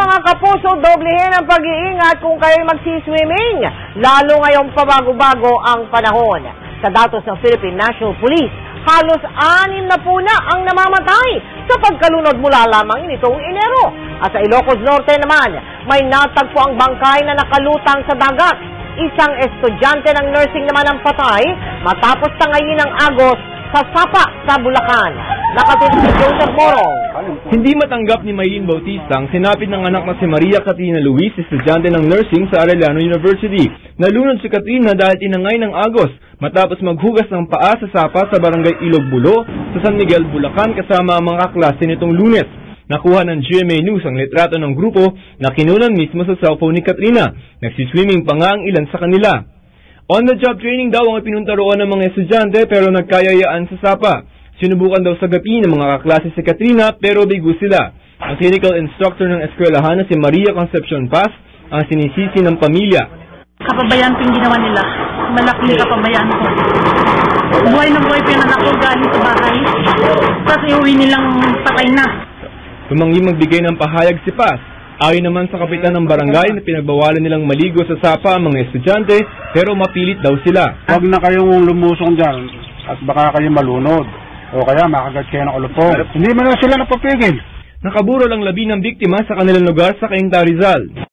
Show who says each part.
Speaker 1: mga kapuso, doblehin ang pag-iingat kung kayo'y magsiswimming, lalo ngayong pabago-bago ang panahon. Sa datos ng Philippine National Police, halos 6 na po na ang namamatay sa pagkalunod mula lamang nitong Enero. At sa Ilocos Norte naman, may natagpo ang bangkay na nakalutang sa dagat. Isang estudyante ng nursing naman ang patay matapos tangayin ng agos sa Sapa sa Bulacan. Nakatutok si Joseph Morong.
Speaker 2: Hindi matanggap ni Maylene Bautista ang sinapit ng anak na si Maria Catrina Luis, estudyante ng nursing sa Arellano University. Nalunod si Catrina dahil tinangay ng agos matapos maghugas ng paa sa Sapa sa barangay Ilog-Bulo sa San Miguel, Bulacan kasama ang mga kaklase nitong Lunes. Nakuha ng GMA News ang litrato ng grupo na kinunan mismo sa cellphone ni Catrina. Nagsiswimming pa nga ang ilan sa kanila. On-the-job training daw ang ipinunta roon ng mga estudyante pero nagkayayaan sa Sapa. Sinubukan daw sa gabi ng mga kaklase si Catrina pero bigo sila. Ang clinical instructor ng eskwelahan na si Maria Concepcion Paz ang sinisisi ng pamilya.
Speaker 3: Kapabayaan ko yung ginawa nila. Malaking kapabayaan ko. Buhay ng buhay pa yung anak ko galing sa bahay. Tapos iuwi nilang patay na.
Speaker 2: Tumanggi magbigay ng pahayag si Paz. Ayon naman sa kapitan ng barangay na pinagbawalan nilang maligo sa Sapa ang mga estudyante pero mapilit daw sila.
Speaker 4: Huwag na kayong lumusong dyan at baka kayo malunod o kaya makagat kayo ng ulupong. Hindi man na sila napapigil.
Speaker 2: Nakaburo lang 10 biktima sa kanilang lugar sa Cainta, Rizal.